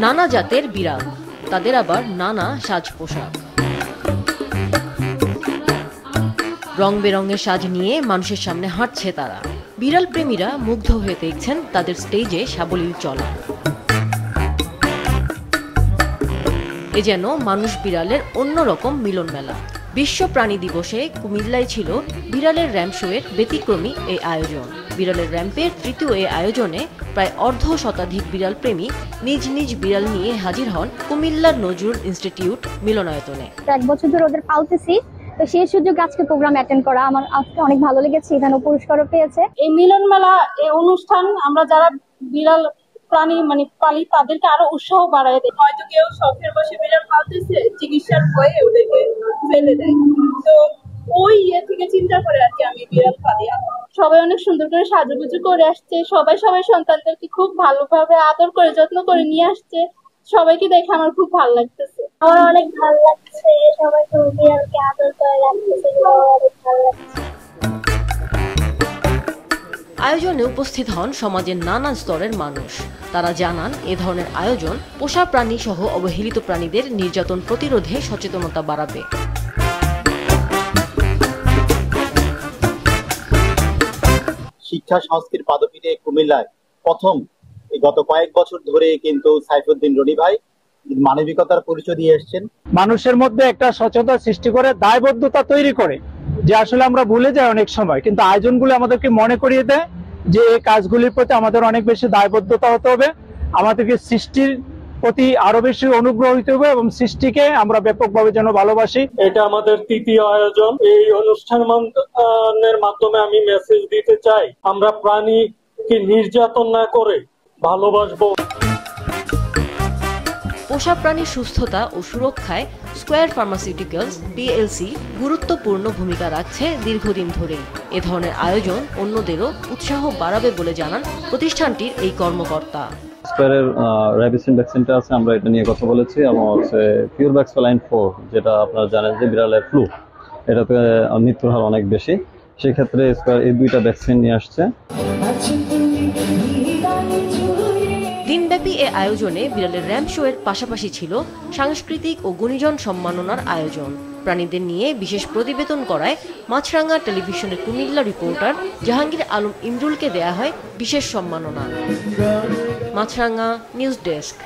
নানা জাতের বিড়াল, তাদের আবার নানা সাজ পোশাক। রং বেরঙের সাজ নিয়ে মানুষের সামনে হাঁটছে তারা। বিড়াল প্রেমীরা মুগ্ধ হয়ে দেখছেন তাদের স্টেজে সাবলীল চলা। এ যেন মানুষ বিড়ালের অন্যরকম মিলন মেলা। বিশ্ব প্রাণী দিবসে কুমিল্লায় ছিল বিড়ালের র্যাম্প শোয়ের ব্যতিক্রমী এই আয়োজন। বিড়ালের র্যাম্পের তৃতীয় এই আয়োজনে প্রায় অর্ধ শতাধিক বিড়াল প্রেমী নিজ নিজ বিড়াল নিয়ে হাজির হন কুমিল্লার নজরুল ইনস্টিটিউট মিলনায়তনে। 1 বছর ধরে ওদের পালতেছি, তো সেই সুযোগ আজকে প্রোগ্রাম অ্যাটেন্ড করা আমার আজকে অনেক ভালো লেগেছে। এখানে পুরস্কারও পেয়েছে। এই মিলন মেলা, এই অনুষ্ঠান আমরা যারা বিড়াল প্রাণী পালি তাদেরকে আরো উৎসাহ বাড়ায় দেয়। হয়তো কেউ শখের বসে বিড়াল পালতেছে, চিকিৎসার ভয়ে ওদেরকে ফেলে দেয়, তো ওই থেকে চিন্তা করে আর কি আমি বিড়াল পালি। সবাই অনেক সুন্দর করে সাজুগুজু করে আসছে, সবাই সন্তানদেরকে খুব ভালোভাবে আদর করে যত্ন করে নিয়ে আসছে। সবাইকে দেখে আমার খুব ভালো লাগতেছে। আমার অনেক ভালো লাগছে, সবাই বিড়ালকে আদর করে রাখতেছে, অনেক ভালো লাগছে। আয়োজনে উপস্থিত হন সমাজের নানা স্তরের মানুষ। তারা জানান, এ ধরনের আয়োজন পোষা প্রাণী সহ অবহেলিত প্রাণীদের নির্যাতন প্রতিরোধে সচেতনতা বাড়াবে। শিক্ষা সংস্কৃতির পাদপীঠে কুমিল্লায় প্রথম গত কয়েক বছর ধরে কিন্তু সাইফুদ্দিন রনি ভাই মানবিকতার পরিচয় দিয়ে এসেছেন। মানুষের মধ্যে একটা সচেতনতা সৃষ্টি করে, দায়বদ্ধতা তৈরি করে, যে আসলে আমরা ভুলে যাই অনেক সময়, কিন্তু আয়োজনগুলো আমাদেরকে মনে করিয়ে দেয় যে এই কাজগুলির প্রতি আমাদের অনেক বেশি দায়বদ্ধতা হতে হবে, আমাদেরকে সৃষ্টির প্রতি আরো বেশি অনুগ্রহ হইতে হবে এবং সৃষ্টিকে আমরা ব্যাপকভাবে যেন ভালোবাসি। এটা আমাদের তৃতীয় আয়োজন। এই অনুষ্ঠানের মাধ্যমে আমি মেসেজ দিতে চাই, আমরা প্রাণীকে নির্যাতন না করে ভালোবাসবো। পোষা প্রাণীর সুস্থতা ও সুরক্ষায় স্কয়ার ফার্মাসিউটিক্যালস পিএলসি গুরুত্বপূর্ণ ভূমিকা রাখছে দীর্ঘদিন ধরেই। এ ধরনের আয়োজন অন্যদেরও উৎসাহ বাড়াবে বলে জানান প্রতিষ্ঠানটির এই কর্মকর্তা। স্কয়ারের র্যাবিসিন ভ্যাকসিনটা আছে, আমরা এটা নিয়ে কথা বলেছি, এবং হচ্ছে পিওরভ্যাক্সলাইন 4, যেটা আপনারা জানেন যে বিড়ালের ফ্লু, এটাতে মৃত্যুর হার অনেক বেশি। সেক্ষেত্রে স্কয়ার এই 2টা ভ্যাকসিন নিয়ে আসছে। দিনব্যাপী এ আয়োজনে বিড়ালের র্যাম্প শোয়ের পাশাপাশি ছিল সাংস্কৃতিক ও গুণীজন সম্মাননার আয়োজন। প্রাণীদের নিয়ে বিশেষ প্রতিবেদন করায় মাছরাঙা টেলিভিশনের কুমিল্লা রিপোর্টার জাহাঙ্গীর আলম ইমরুলকে দেয়া হয় বিশেষ সম্মাননা। মাছরাঙা নিউজ ডেস্ক।